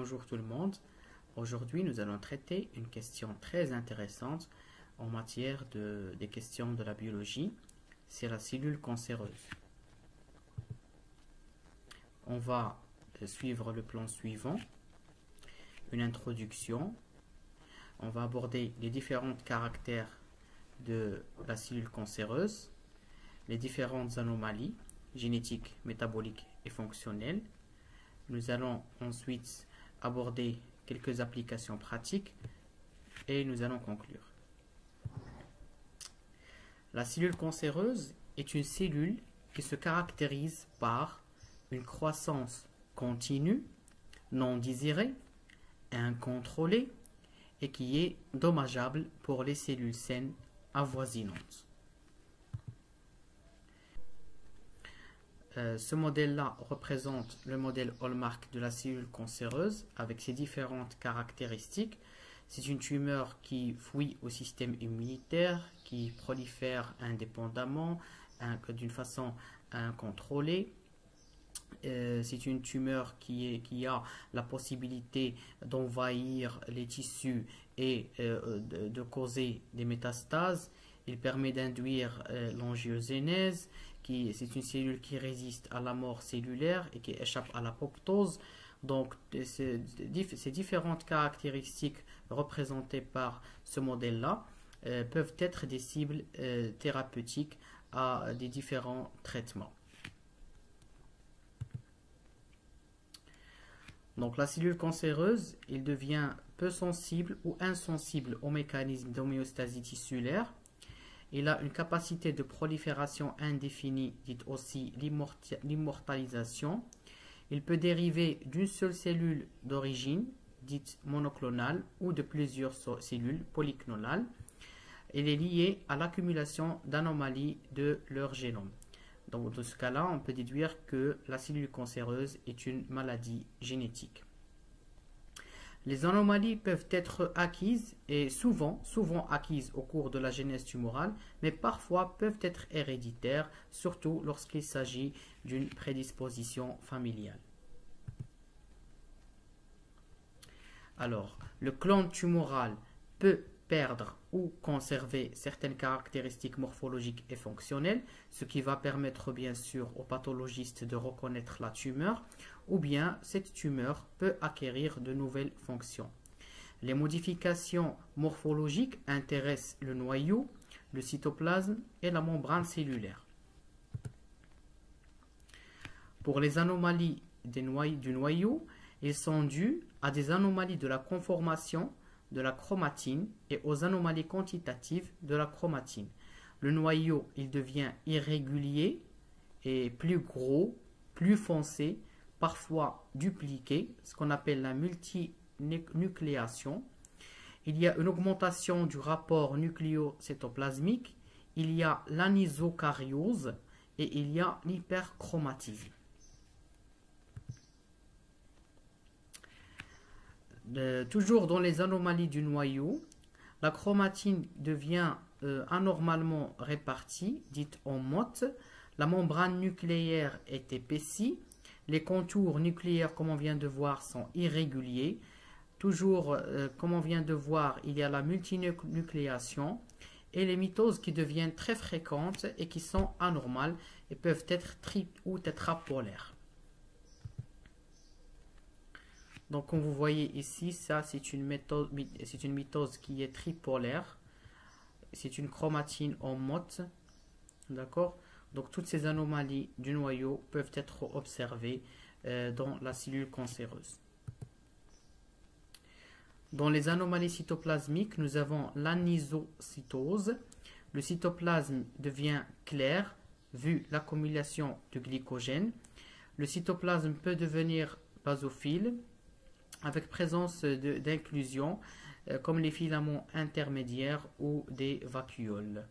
Bonjour tout le monde. Aujourd'hui, nous allons traiter une question très intéressante en matière des questions de la biologie. C'est la cellule cancéreuse. On va suivre le plan suivant. Une introduction. On va aborder les différents caractères de la cellule cancéreuse, les différentes anomalies génétiques, métaboliques et fonctionnelles. Nous allons ensuite aborder quelques applications pratiques et nous allons conclure. La cellule cancéreuse est une cellule qui se caractérise par une croissance continue, non désirée, incontrôlée et qui est dommageable pour les cellules saines avoisinantes. Ce modèle-là représente le modèle hallmark de la cellule cancéreuse avec ses différentes caractéristiques. C'est une tumeur qui fuit au système immunitaire, qui prolifère indépendamment, d'une façon incontrôlée. C'est une tumeur qui a la possibilité d'envahir les tissus et de causer des métastases. Il permet d'induire l'angiogénèse. C'est une cellule qui résiste à la mort cellulaire et qui échappe à l'apoptose. Donc, ces différentes caractéristiques représentées par ce modèle-là peuvent être des cibles thérapeutiques à des différents traitements. Donc, la cellule cancéreuse, il devient peu sensible ou insensible au mécanisme d'homéostasie tissulaire. Il a une capacité de prolifération indéfinie, dite aussi l'immortalisation. Il peut dériver d'une seule cellule d'origine, dite monoclonale, ou de plusieurs cellules polyclonales. Il est lié à l'accumulation d'anomalies de leur génome. Donc, dans ce cas-là, on peut déduire que la cellule cancéreuse est une maladie génétique. Les anomalies peuvent être acquises et souvent acquises au cours de la genèse tumorale, mais parfois peuvent être héréditaires, surtout lorsqu'il s'agit d'une prédisposition familiale. Alors, le clone tumoral peut perdre ou conserver certaines caractéristiques morphologiques et fonctionnelles, ce qui va permettre bien sûr aux pathologistes de reconnaître la tumeur, ou bien cette tumeur peut acquérir de nouvelles fonctions. Les modifications morphologiques intéressent le noyau, le cytoplasme et la membrane cellulaire. Pour les anomalies du noyau, elles sont dues à des anomalies de la conformation de la chromatine et aux anomalies quantitatives de la chromatine. Le noyau, il devient irrégulier et plus gros, plus foncé, parfois dupliqué, ce qu'on appelle la multinucléation. Il y a une augmentation du rapport nucléo-cytoplasmique, il y a l'anisocariose et il y a l'hyperchromatisme. Toujours dans les anomalies du noyau, la chromatine devient anormalement répartie, dite en motte. La membrane nucléaire est épaissie. Les contours nucléaires, comme on vient de voir, sont irréguliers. Toujours, comme on vient de voir, il y a la multinucléation et les mitoses qui deviennent très fréquentes et qui sont anormales et peuvent être ou tétrapolaires. Donc, comme vous voyez ici, ça c'est une mitose qui est tripolaire. C'est une chromatine en motte. D'accord? Donc, toutes ces anomalies du noyau peuvent être observées dans la cellule cancéreuse. Dans les anomalies cytoplasmiques, nous avons l'anisocytose. Le cytoplasme devient clair vu l'accumulation de glycogène. Le cytoplasme peut devenir basophile avec présence d'inclusions comme les filaments intermédiaires ou des vacuoles,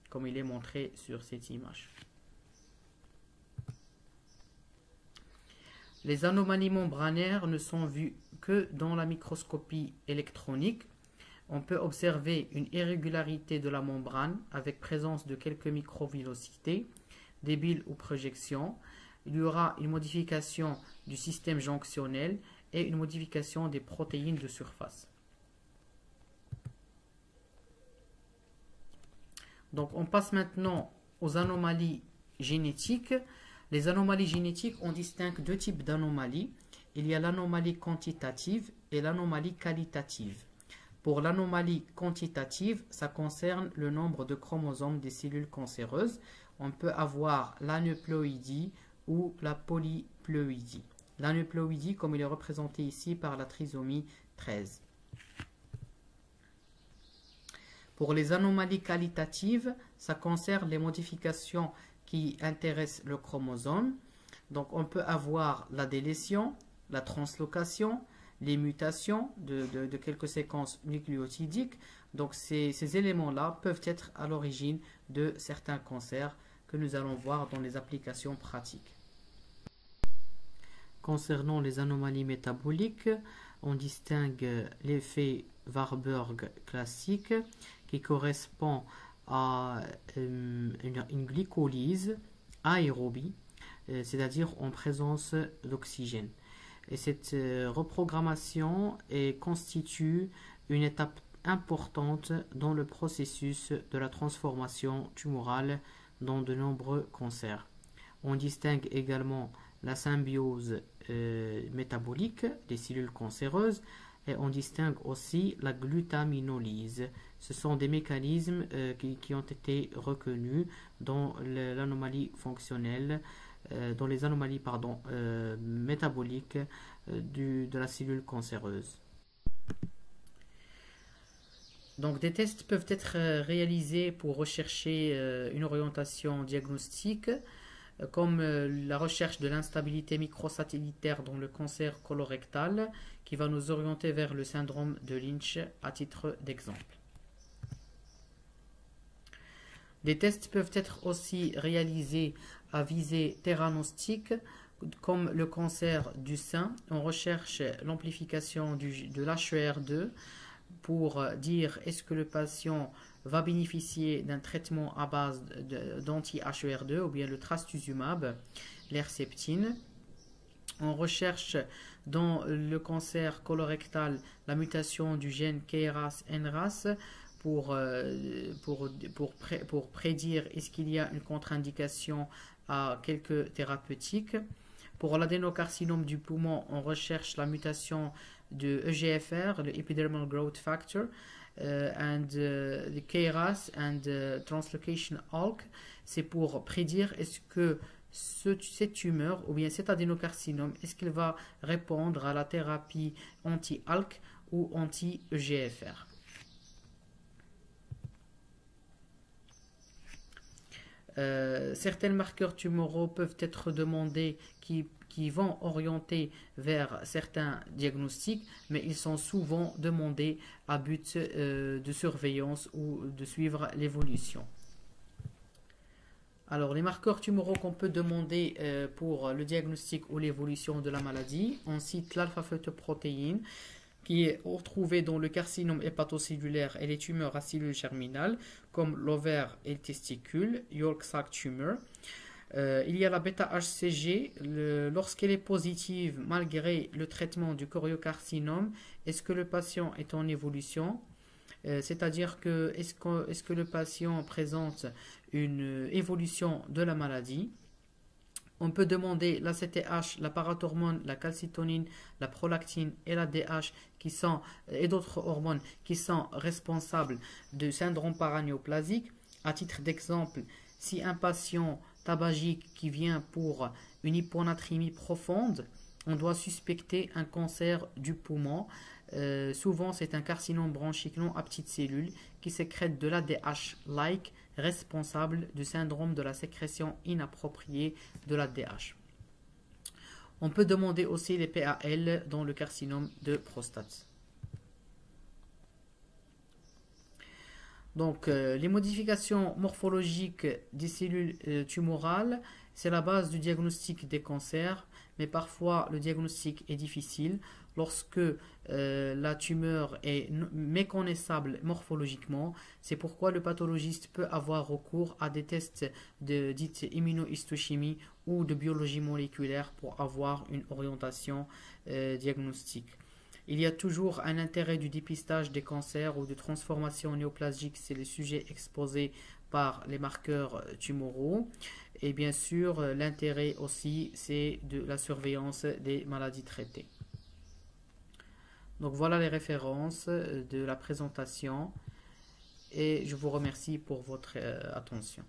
comme il est montré sur cette image. Les anomalies membranaires ne sont vues que dans la microscopie électronique. On peut observer une irrégularité de la membrane avec présence de quelques microvillosités, des billes ou projections. Il y aura une modification du système jonctionnel et une modification des protéines de surface. Donc on passe maintenant aux anomalies génétiques. Les anomalies génétiques, on distingue deux types d'anomalies. Il y a l'anomalie quantitative et l'anomalie qualitative. Pour l'anomalie quantitative, ça concerne le nombre de chromosomes des cellules cancéreuses. On peut avoir l'aneuploïdie ou la polyploïdie. L'aneuploïdie, comme il est représenté ici par la trisomie 13. Pour les anomalies qualitatives, ça concerne les modifications qui intéressent le chromosome. Donc on peut avoir la délétion, la translocation, les mutations de quelques séquences nucléotidiques. Donc ces éléments-là peuvent être à l'origine de certains cancers que nous allons voir dans les applications pratiques. Concernant les anomalies métaboliques, on distingue l'effet Warburg classique qui correspond à une glycolyse aérobie, c'est-à-dire en présence d'oxygène. Et cette reprogrammation constitue une étape importante dans le processus de la transformation tumorale dans de nombreux cancers. On distingue également la symbiose métabolique des cellules cancéreuses et on distingue aussi la glutaminolyse. Ce sont des mécanismes qui ont été reconnus dans l'anomalie fonctionnelle, dans les anomalies métaboliques de la cellule cancéreuse. Donc des tests peuvent être réalisés pour rechercher une orientation diagnostique, comme la recherche de l'instabilité microsatellitaire dans le cancer colorectal, qui va nous orienter vers le syndrome de Lynch à titre d'exemple. Des tests peuvent être aussi réalisés à visée theranostique, comme le cancer du sein. On recherche l'amplification de l'HER2 pour dire est-ce que le patient va bénéficier d'un traitement à base d'anti-HER2 ou bien le trastuzumab, l'herceptine. On recherche dans le cancer colorectal la mutation du gène KRAS-NRAS pour prédire est-ce qu'il y a une contre-indication à quelques thérapeutiques. Pour l'adénocarcinome du poumon, on recherche la mutation de EGFR, le Epidermal Growth Factor, and the KRAS and translocation ALK. C'est pour prédire est-ce que cette tumeur ou bien cet adénocarcinome, est-ce qu'il va répondre à la thérapie anti-ALK ou anti-EGFR. Certains marqueurs tumoraux peuvent être demandés qui vont orienter vers certains diagnostics, mais ils sont souvent demandés à but de surveillance ou de suivre l'évolution. Alors, les marqueurs tumoraux qu'on peut demander pour le diagnostic ou l'évolution de la maladie, on cite l'alpha-fetoprotéine, qui est retrouvée dans le carcinome hépatocellulaire et les tumeurs à cellules germinales, comme l'ovaire et le testicule, Yolk Sac Tumor. Il y a la bêta-HCG, lorsqu'elle est positive, malgré le traitement du choriocarcinome, est-ce que le patient est en évolution? C'est-à-dire que est-ce que le patient présente une évolution de la maladie? On peut demander l'ACTH, la parathormone, la calcitonine, la prolactine et la DH et d'autres hormones qui sont responsables du syndrome paranéoplasique. À titre d'exemple, si un patient tabagique qui vient pour une hyponatrémie profonde, on doit suspecter un cancer du poumon. Souvent, c'est un carcinome bronchique non à petites cellules qui sécrète de l'ADH-like, responsable du syndrome de la sécrétion inappropriée de l'ADH. On peut demander aussi les PAL dans le carcinome de prostate. Donc, les modifications morphologiques des cellules tumorales, c'est la base du diagnostic des cancers, mais parfois le diagnostic est difficile lorsque la tumeur est méconnaissable morphologiquement. C'est pourquoi le pathologiste peut avoir recours à des tests de dite immunohistochimie ou de biologie moléculaire pour avoir une orientation diagnostique. Il y a toujours un intérêt du dépistage des cancers ou de transformations néoplasiques, c'est les sujets exposés par les marqueurs tumoraux. Et bien sûr, l'intérêt aussi, c'est de la surveillance des maladies traitées. Donc voilà les références de la présentation et je vous remercie pour votre attention.